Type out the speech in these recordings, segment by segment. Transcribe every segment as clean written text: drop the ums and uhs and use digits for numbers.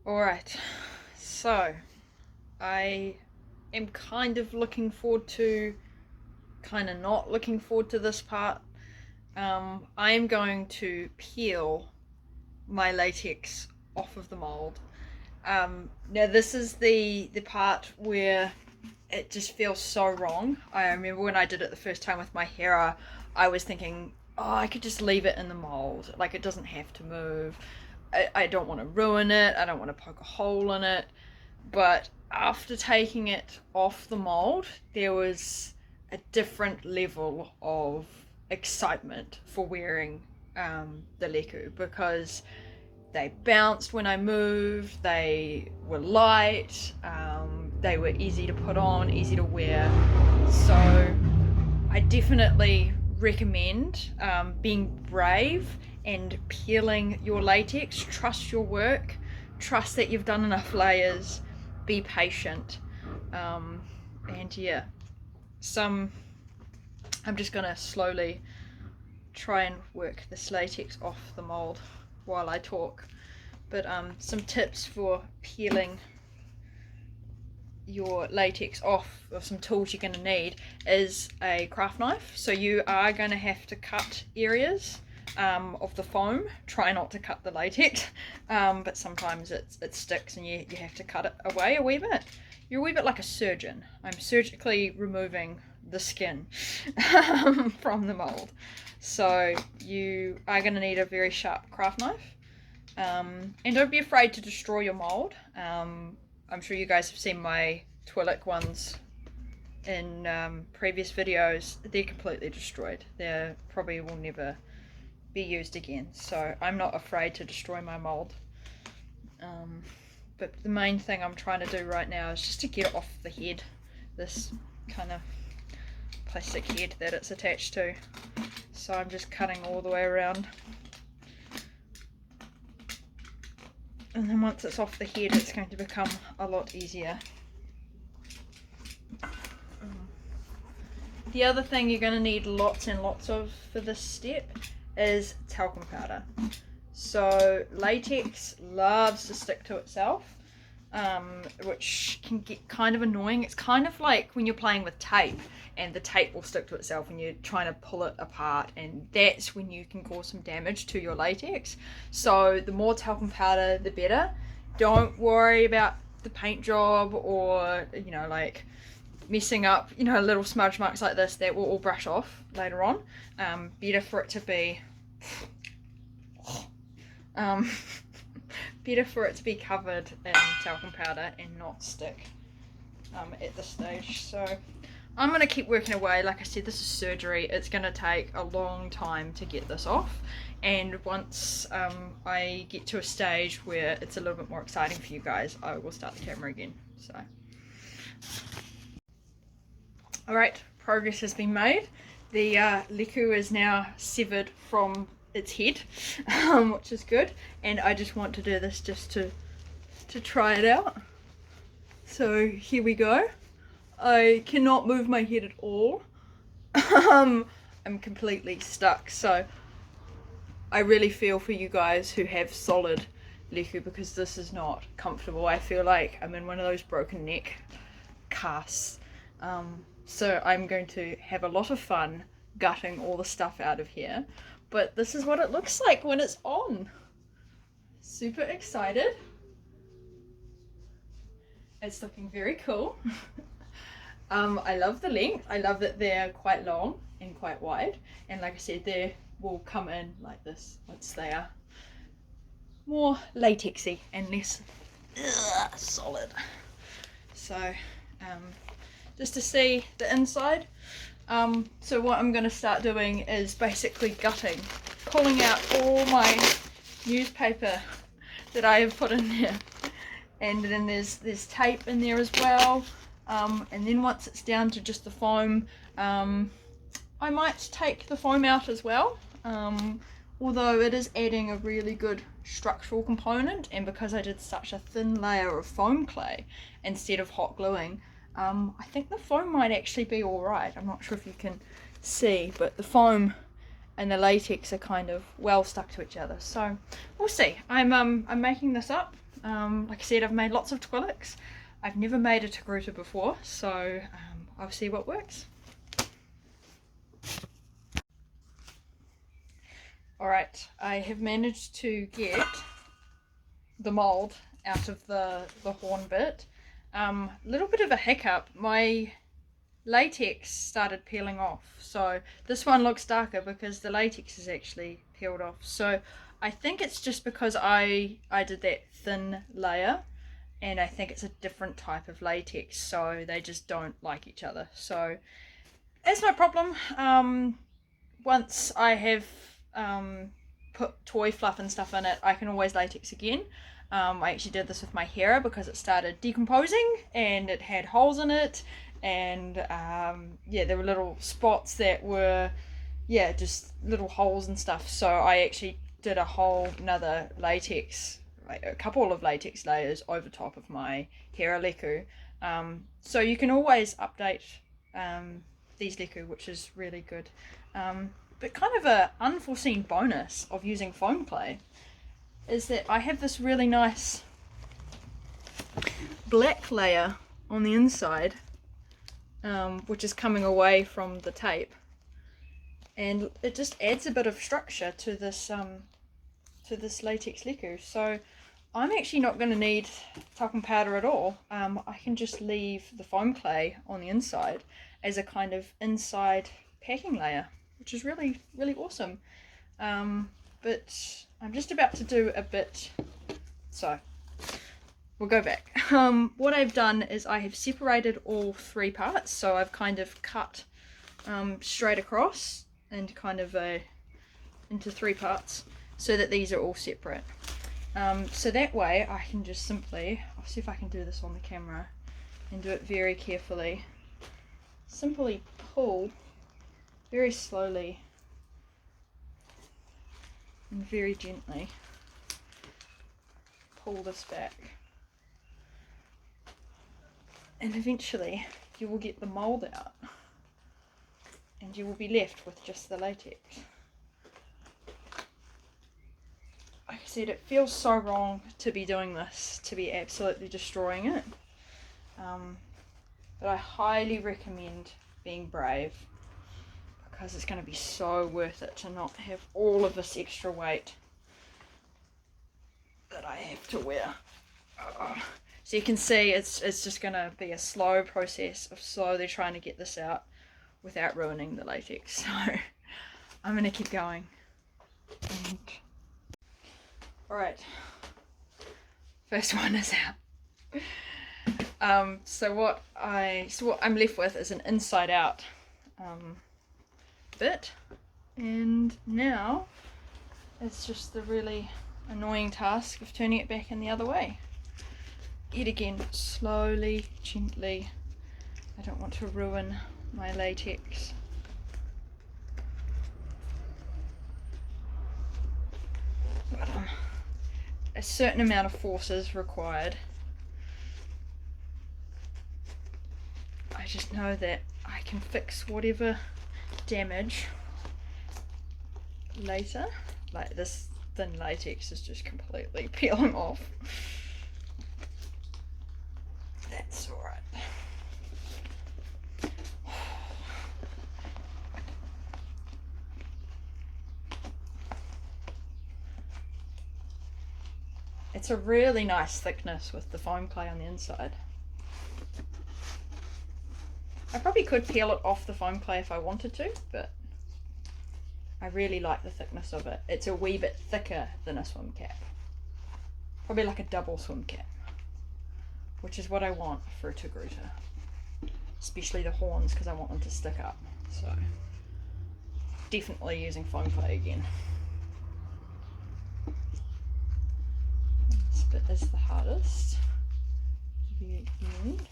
Alright, so I am kind of looking forward to, kind of not looking forward to this part. I am going to peel my latex off of the mold. Now this is the part where it just feels so wrong. I remember when I did it the first time with my hair, I was thinking, oh, I could just leave it in the mold. Like, it doesn't have to move. I don't want to ruin it. I don't want to poke a hole in it. But after taking it off the mold, there was a different level of excitement for wearing the Lekku, because they bounced when I moved, they were light, they were easy to put on, easy to wear. So I definitely recommend being brave and peeling your latex. Trust your work, trust that you've done enough layers, be patient, and yeah, I'm just gonna slowly try and work this latex off the mold while I talk. But some tips for peeling your latex off, or some tools you're going to need, is a craft knife. So you are going to have to cut areas of the foam. Try not to cut the latex, but sometimes it sticks and you have to cut it away a wee bit. You're a wee bit like a surgeon. I'm surgically removing the skin from the mold. So you are going to need a very sharp craft knife. And don't be afraid to destroy your mold. I'm sure you guys have seen my acrylic ones in previous videos. They're completely destroyed. They probably will never be used again. So I'm not afraid to destroy my mold. But the main thing I'm trying to do right now is just to get it off the head. This kind of plastic head that it's attached to. So I'm just cutting all the way around. And then once it's off the head, it's going to become a lot easier. The other thing you're going to need lots and lots of for this step is talcum powder. So latex loves to stick to itself, which can get kind of annoying. It's kind of like when you're playing with tape and the tape will stick to itself and you're trying to pull it apart, and that's when you can cause some damage to your latex. So the more talcum powder, the better. Don't worry about the paint job, or like messing up little smudge marks like this. That will all brush off later on. Better for it to be better for it to be covered in talcum powder and not stick at this stage. So I'm going to keep working away. Like I said, this is surgery. It's going to take a long time to get this off, and once I get to a stage where it's a little bit more exciting for you guys, I will start the camera again. So alright, progress has been made. The Lekku is now severed from its head, which is good, and I just want to do this just to try it out. So here we go. I cannot move my head at all. I'm completely stuck, so I really feel for you guys who have solid Lekku, because this is not comfortable. I feel like I'm in one of those broken neck casts. So I'm going to have a lot of fun gutting all the stuff out of here, but this is what it looks like when it's on. Super excited. It's looking very cool. I love the length. I love that they're quite long and quite wide, and like I said, they will come in like this once they are more latexy and less solid. So just to see the inside, so what I'm going to start doing is basically gutting, pulling out all my newspaper that I have put in there, and then there's tape in there as well. And then once it's down to just the foam, I might take the foam out as well, although it is adding a really good structural component, and because I did such a thin layer of foam clay instead of hot gluing, I think the foam might actually be alright. I'm not sure if you can see, but the foam and the latex are kind of well stuck to each other, so we'll see. I'm making this up Like I said, I've made lots of Twi'leks. I've never made a Togruta before, so I'll see what works. Alright, I have managed to get the mould out of the horn bit. Little bit of a hiccup, my latex started peeling off, so this one looks darker because the latex is actually peeled off. So I think it's just because I did that thin layer, and I think it's a different type of latex, so they just don't like each other. So it's no problem. Once I have put toy fluff and stuff in it, I can always latex again. I actually did this with my hair because it started decomposing and it had holes in it, and yeah, there were little spots that were, yeah, just little holes and stuff. So I actually did a whole another latex, like a couple of latex layers over top of my hair Lekku. So you can always update these Lekku, which is really good. But kind of a unforeseen bonus of using foam clay is that I have this really nice black layer on the inside, which is coming away from the tape, and it just adds a bit of structure to this latex Lekku. So I'm actually not going to need talcum powder at all. I can just leave the foam clay on the inside as a kind of inside packing layer, which is really, really awesome. But I'm just about to do a bit, so we'll go back. What I've done is I have separated all three parts, so I've kind of cut straight across and kind of into three parts so that these are all separate. So that way I can just simply, I'll see if I can do this on the camera and do it very carefully, simply pull very slowly and very gently, pull this back, and eventually you will get the mould out and you will be left with just the latex. Like I said, it feels so wrong to be doing this, to be absolutely destroying it, but I highly recommend being brave, because it's going to be so worth it to not have all of this extra weight that I have to wear. So you can see it's just going to be a slow process of slowly trying to get this out without ruining the latex. So I'm going to keep going. Alright, first one is out. So what I'm left with is an inside out bit, and now it's just the really annoying task of turning it back in the other way. Yet again, slowly, gently. I don't want to ruin my latex. But a certain amount of force is required. I just know that I can fix whatever damage later. Like this thin latex is just completely peeling off. That's alright. It's a really nice thickness with the foam clay on the inside. I probably could peel it off the foam clay if I wanted to, but I really like the thickness of it. It's a wee bit thicker than a swim cap. Probably like a double swim cap, which is what I want for a Togruta. Especially the horns, because I want them to stick up. So definitely using foam clay again. This bit is the hardest. The very end.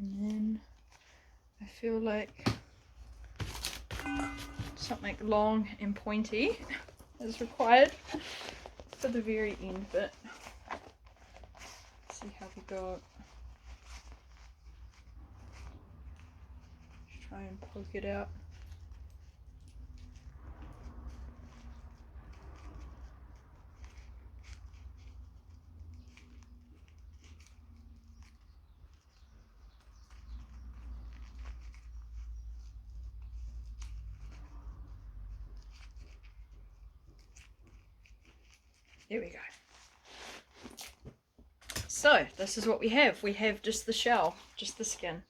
And then I feel like something long and pointy is required for the very end bit. Let's see how we go. try and poke it out. There we go. So this is what we have. We have just the shell, just the skin.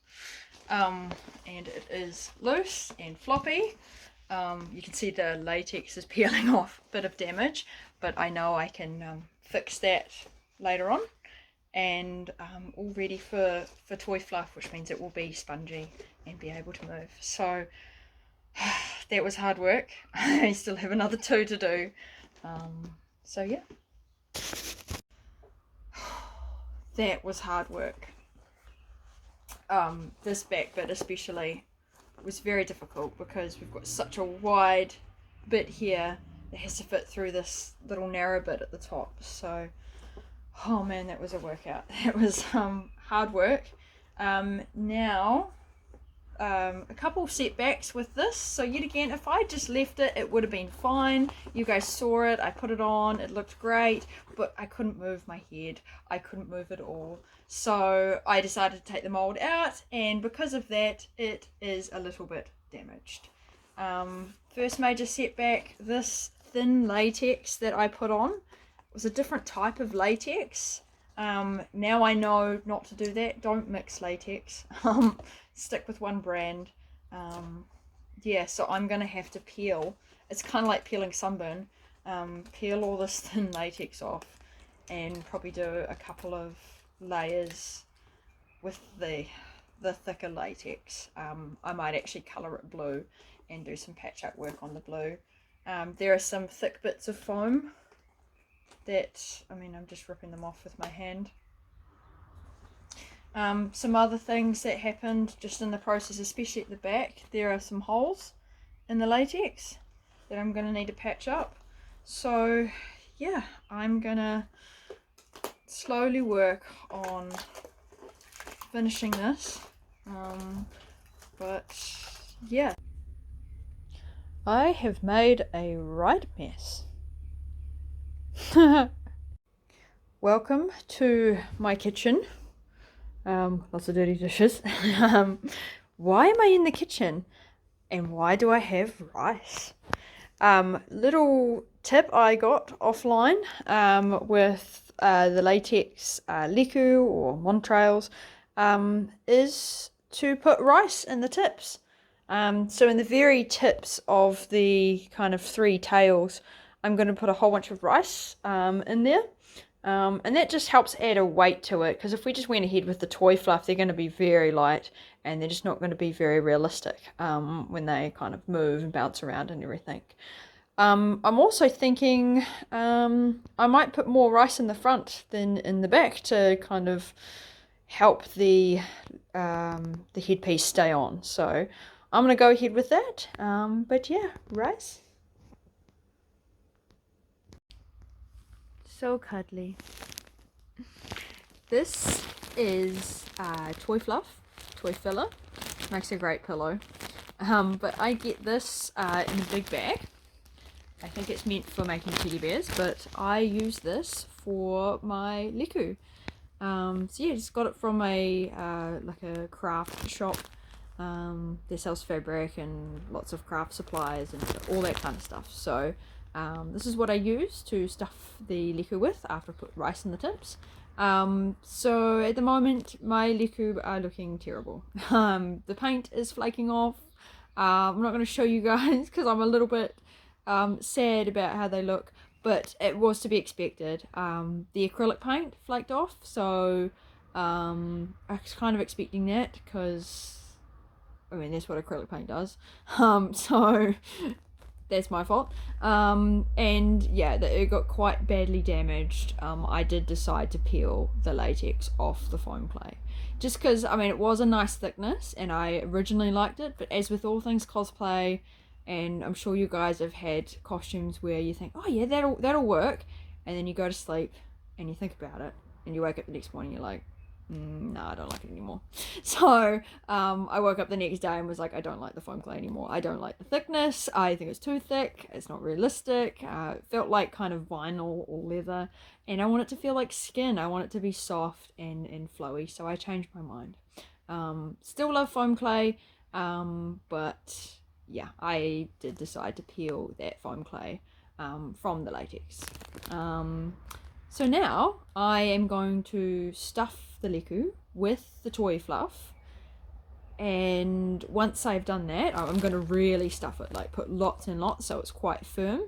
And it is loose and floppy. You can see the latex is peeling off, a bit of damage, but I know I can fix that later on. And all ready for toy fluff, which means it will be spongy and be able to move. So that was hard work. I still have another 2 to do. So yeah. That was hard work. This back bit especially was very difficult because we've got such a wide bit here that has to fit through this little narrow bit at the top. So, oh man, that was a workout. That was hard work. Now, a couple of setbacks with this. So yet again, if I just left it, it would have been fine. You guys saw it. I put it on. It looked great, but I couldn't move my head. I couldn't move it all. So I decided to take the mold out, and because of that, it is a little bit damaged. First major setback, this thin latex that I put on was a different type of latex. Now I know not to do that. Don't mix latex. Stick with one brand. Yeah, so I'm gonna have to peel. It's kind of like peeling sunburn. Peel all this thin latex off and probably do a couple of layers with the thicker latex. I might actually colour it blue and do some patch up work on the blue. There are some thick bits of foam that, I mean, I'm just ripping them off with my hand. Some other things that happened just in the process, especially at the back, there are some holes in the latex that I'm going to need to patch up. So yeah, I'm going to slowly work on finishing this. But yeah, I have made a right mess. Welcome to my kitchen. Lots of dirty dishes. Why am I in the kitchen? And why do I have rice? Little tip I got offline with the latex Lekku or Montrails is to put rice in the tips. So in the very tips of the kind of 3 tails, I'm going to put a whole bunch of rice in there. And that just helps add a weight to it, because if we just went ahead with the toy fluff, they're going to be very light and they're just not going to be very realistic when they kind of move and bounce around and everything. I'm also thinking I might put more rice in the front than in the back to kind of help the headpiece stay on. So I'm going to go ahead with that. But yeah, rice. So cuddly. This is toy fluff, toy filler. Makes a great pillow. But I get this in a big bag. I think it's meant for making teddy bears, but I use this for my Lekku. So yeah, just got it from a like a craft shop that sells fabric and lots of craft supplies and all that kind of stuff. So this is what I use to stuff the Lekku with after I put rice in the tips. So at the moment my Lekku are looking terrible. The paint is flaking off. I'm not going to show you guys because I'm a little bit sad about how they look, but it was to be expected. The acrylic paint flaked off, so I was kind of expecting that because I mean that's what acrylic paint does. So that's my fault. And yeah, it got quite badly damaged. I did decide to peel the latex off the foam clay, just because I mean it was a nice thickness and I originally liked it, but as with all things cosplay, and I'm sure you guys have had costumes where you think, oh yeah, that'll work, and then you go to sleep and you think about it and you wake up the next morning and you're like, no, I don't like it anymore. So I woke up the next day and was like, I don't like the foam clay anymore. I don't like the thickness. I think it's too thick. It's not realistic. It felt like kind of vinyl or leather, and I want it to feel like skin. I want it to be soft and flowy. So I changed my mind. Still love foam clay, but yeah, I did decide to peel that foam clay from the latex. So now I am going to stuff the Lekku with the toy fluff, and once I've done that, I'm going to really stuff it, like put lots and lots so it's quite firm.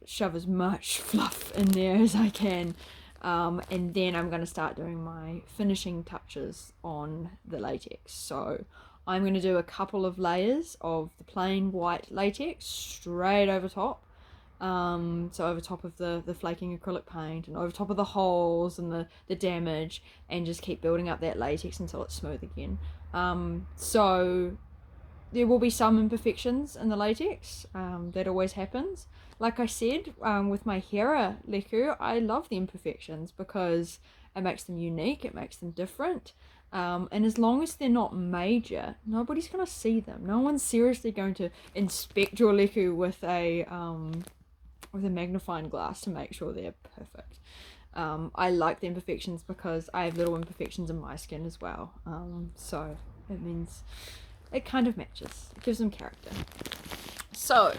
Shove as much fluff in there as I can, and then I'm going to start doing my finishing touches on the latex. So I'm going to do a couple of layers of the plain white latex straight over top. So over top of the flaking acrylic paint and over top of the holes and the damage, and just keep building up that latex until it's smooth again. So there will be some imperfections in the latex. That always happens. Like I said, with my Hera Lekku, I love the imperfections because it makes them unique, it makes them different. And as long as they're not major, nobody's going to see them. No one's seriously going to inspect your Lekku with a magnifying glass to make sure they're perfect. I like the imperfections because I have little imperfections in my skin as well. So it means it kind of matches. It gives them character. So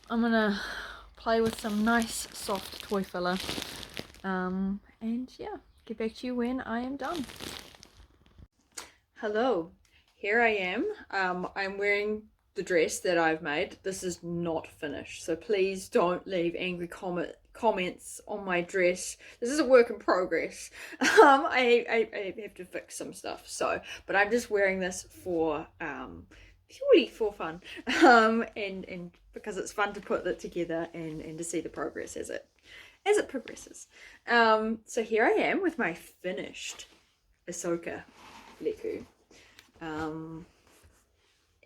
I'm gonna play with some nice soft toy filler. And yeah, get back to you when I am done. Hello, here I am. I'm wearing the dress that I've made. This is not finished, so please don't leave angry comments on my dress. This is a work in progress. I have to fix some stuff, but I'm just wearing this for purely for fun, and because it's fun to put it together and to see the progress as it progresses. So here I am with my finished Ahsoka Lekku.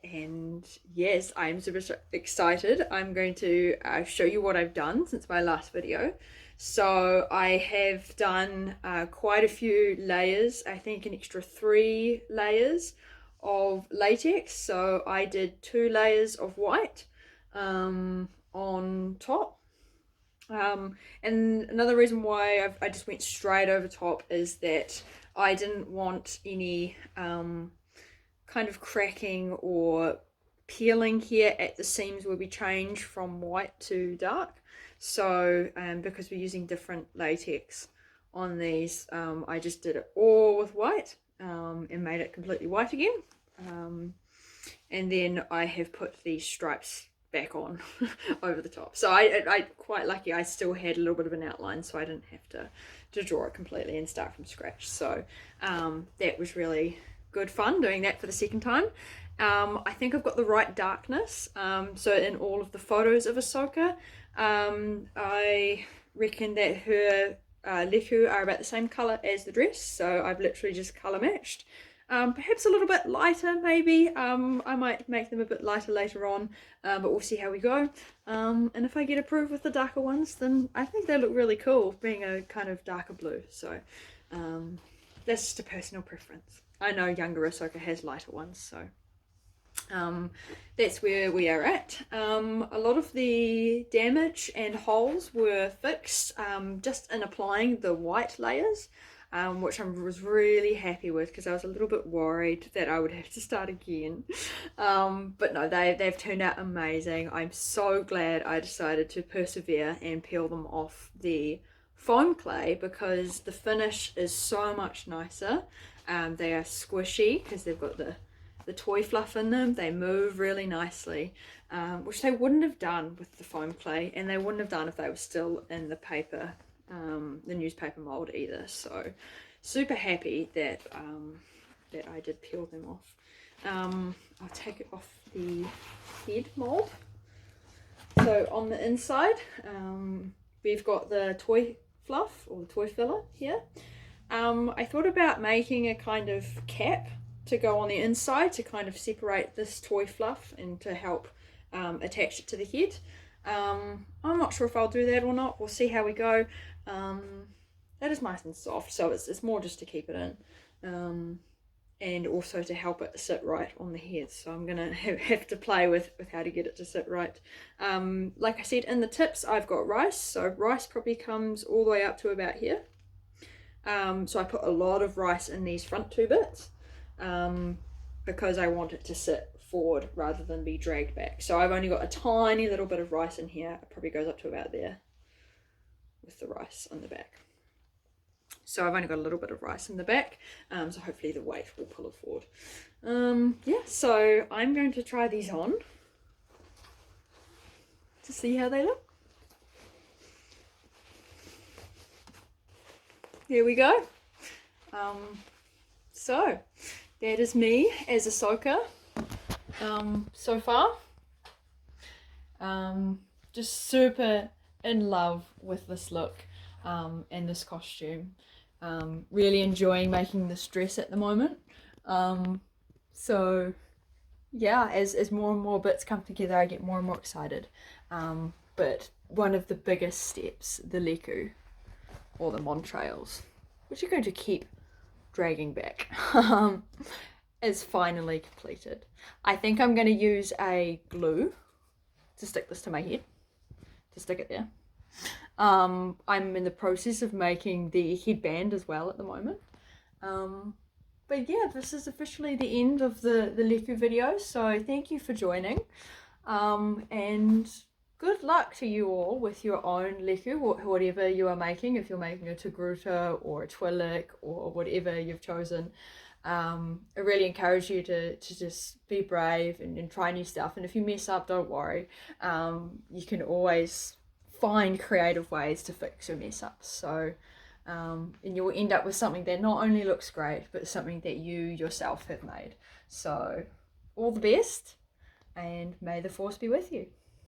And yes, I'm super excited. I'm going to show you what I've done since my last video. So I have done quite a few layers, I think an extra 3 layers of latex. So I did 2 layers of white on top. And another reason why I just went straight over top is that I didn't want any kind of cracking or peeling here at the seams where we change from white to dark. So because we're using different latex on these, I just did it all with white and made it completely white again. And then I have put these stripes back on over the top. So I quite lucky I still had a little bit of an outline, so I didn't have to draw it completely and start from scratch. So that was really good fun doing that for the second time. I think I've got the right darkness. So in all of the photos of Ahsoka, I reckon that her Lekku are about the same colour as the dress, so I've literally just colour matched. Perhaps a little bit lighter maybe. I might make them a bit lighter later on, but we'll see how we go. And if I get approved with the darker ones, then I think they look really cool, being a kind of darker blue. So that's just a personal preference. I know younger Ahsoka has lighter ones, so that's where we are at. A lot of the damage and holes were fixed just in applying the white layers, which I was really happy with because I was a little bit worried that I would have to start again. But no, they've turned out amazing. I'm so glad I decided to persevere and peel them off the foam clay because the finish is so much nicer. They are squishy because they've got the toy fluff in them. They move really nicely, which they wouldn't have done with the foam clay, and they wouldn't have done if they were still in the paper, the newspaper mold either. So super happy that that I did peel them off. I'll take it off the head mold. So on the inside, we've got the toy fluff or the toy filler here. I thought about making a kind of cap to go on the inside to kind of separate this toy fluff and to help attach it to the head. I'm not sure if I'll do that or not. We'll see how we go. that is nice and soft, so it's more just to keep it in, and also to help it sit right on the head. So I'm gonna have to play with how to get it to sit right. Like I said, in the tips I've got rice, so rice probably comes all the way up to about here. So I put a lot of rice in these front two bits, because I want it to sit forward rather than be dragged back. So I've only got a tiny little bit of rice in here. It probably goes up to about there with the rice on the back. So I've only got a little bit of rice in the back, so hopefully the weight will pull it forward. Yeah, so I'm going to try these on to see how they look. There we go. So that is me as Ahsoka so far. Just super in love with this look and this costume. Really enjoying making this dress at the moment. So yeah, as more and more bits come together, I get more and more excited. But one of the biggest steps, the Lekku, or the montrails, which are going to keep dragging back, is finally completed. I think I'm going to use a glue to stick this to my head, to stick it there. I'm in the process of making the headband as well at the moment. But yeah, this is officially the end of the Lekku video, so thank you for joining, and good luck to you all with your own Lekku, whatever you are making. If you're making a togruta or a twi'lek or whatever you've chosen, I really encourage you to just be brave and try new stuff. And if you mess up, don't worry. You can always find creative ways to fix your mess ups. So, and you'll end up with something that not only looks great, but something that you yourself have made. So, all the best, and may the force be with you.